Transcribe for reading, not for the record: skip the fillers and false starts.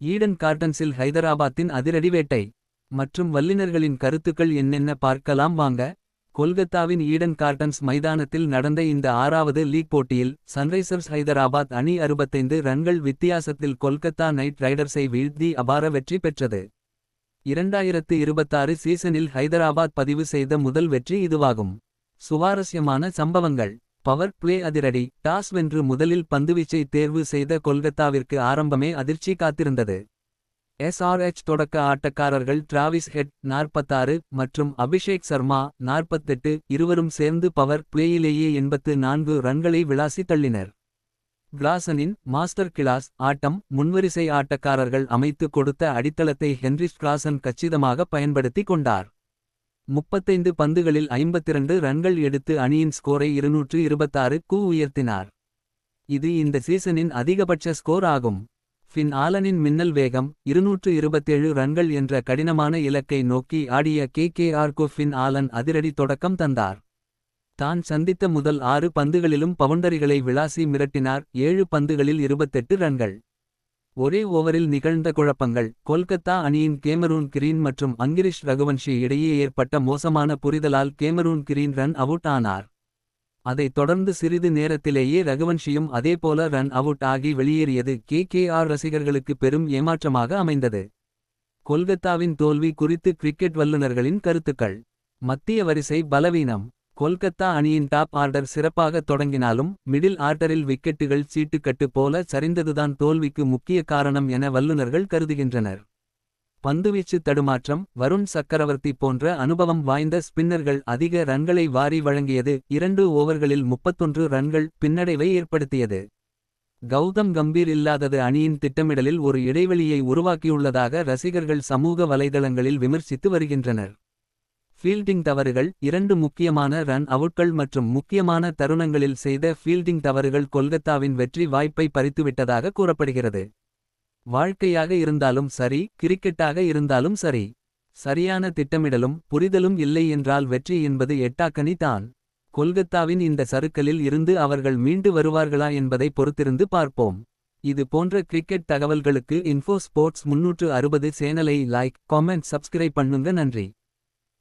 Eden கார்டன்ஸில் ஹைதராபாத்தின் அதிரடி வேட்டை. மற்றும் வல்லுனர்களின் கருத்துக்கள் என்னென்ன பார்க்கலாம் வாங்க. கொல்கத்தாவின் ஈடன் கார்டன்ஸ் மைதானத்தில் நடந்த இந்த 6வது லீக் போட்டியில் சன்ரைசர்ஸ் ஹைதராபாத் அணி 65 ரன்கள் வித்தியாசத்தில் கொல்கத்தா நைட் ரைடர்ஸை வீழ்த்தி அபார வெற்றி பெற்றது. 2026 சீசனில் ஹைதராபாத் பதிவு செய்த முதல் வெற்றி இதுவாகும். சுவாரஸ்யமான சம்பவங்கள். பவர் பிளே அதிரடி. டாஸ் வென்று முதலில் பந்துவீச்சை தேர்வு செய்த கொல்கத்தாவிற்கு ஆரம்பமே அதிர்ச்சி காத்திருந்தது. SRH தொடக்க ஆட்டக்காரர்கள் டிராவிஸ் ஹெட் 46 மற்றும் அபிஷேக் சர்மா 48 இருவரும் சேர்ந்து பவர் பிளேயிலேயே 84 ரன்களை விளாசி தள்ளினர். கிளாசனின் மாஸ்டர் கிளாஸ் ஆட்டம். முன்வரிசை ஆட்டக்காரர்கள் அமைத்து கொடுத்த அடித்தளத்தை ஹென்ரிச் கிளாசன் கச்சிதமாக பயன்படுத்தி கொண்டார். 35 பந்துகளில் 52 ரன்கள் எடுத்து அணியின் ஸ்கோரை 226க்கு உயர்த்தினார். இது இந்த சீசனின் அதிகபட்ச ஸ்கோர் ஆகும். ஃபின் ஆலனின் மின்னல் வேகம் 227 ரன்கள் என்ற கடினமான இலக்கை நோக்கி ஆடிய KKRக்கு ஃபின் ஆலன் அதிரடி தொடக்கம் தந்தார். தான் சந்தித்த முதல் 6 பந்துகளிலும் பவுண்டரிகளை விளாசி மிரட்டினார். 7 பந்துகளில் 28 ரன்கள். ஒரே ஓவரில் நிகழ்ந்த குழப்பங்கள். கொல்கத்தா அணியின் கேமரூன் கிரீன் மற்றும் அங்கிரிஷ் ரகுவன்ஷி இடையே ஏற்பட்ட மோசமான புரிதலால் கேமரூன் கிரீன் ரன் அவுட் ஆனார். அதைத் தொடர்ந்து சிறிது நேரத்திலேயே ரகுவன்ஷியும் அதேபோல ரன் அவுட் ஆகி வெளியேறியது KKR ரசிகர்களுக்கு பெரும் ஏமாற்றமாக அமைந்தது. கொல்கத்தாவின் தோல்வி குறித்து கிரிக்கெட் வல்லுனர்களின் கருத்துக்கள். மத்திய வரிசை பலவீனம். கொல்கத்தா அணியின் டாப் ஆர்டர் சிறப்பாக தொடங்கினாலும் மிடில் ஆர்டரில் விக்கெட்டுகள் சீட்டுக்கட்டு போல சரிந்ததுதான் தோல்விக்கு முக்கிய காரணம் என வல்லுனர்கள் கருதுகின்றனர். பந்துவீச்சு தடுமாற்றம். வருண் சக்கரவர்த்தி போன்ற அனுபவம் வாய்ந்த ஸ்பின்னர்கள் அதிக ரன்களை வாரி வழங்கியது 2 ஓவர்களில் 31 ரன்கள் பின்னடைவை ஏற்படுத்தியது. கௌதம் கம்பீர் இல்லாதது அணியின் திட்டமிடலில் ஒரு இடைவெளியை உருவாக்கியுள்ளதாக ரசிகர்கள் சமூக வலைதளங்களில் விமர்சித்து வருகின்றனர். ஃபீல்டிங் தவறுகள். 2 முக்கியமான ரன் அவுட்கள் மற்றும் முக்கியமான தருணங்களில் செய்த ஃபீல்டிங் தவறுகள் கொல்கத்தாவின் வெற்றி வாய்ப்பை பறித்துவிட்டதாக கூறப்படுகிறது. வாழ்க்கையாக இருந்தாலும் சரி, கிரிக்கெட்டாக இருந்தாலும் சரி, சரியான திட்டமிடலும் புரிதலும் இல்லை என்றால் வெற்றி என்பது எட்டாக்கனி தான். கொல்கத்தாவின் இந்த சறுக்கலில் இருந்து அவர்கள் மீண்டு வருவார்களா என்பதை பொறுத்திருந்து பார்ப்போம். இது போன்ற கிரிக்கெட் தகவல்களுக்கு info sports 360 சேனலை லைக், காமெண்ட், சப்ஸ்கிரைப் பண்ணுங்க. நன்றி.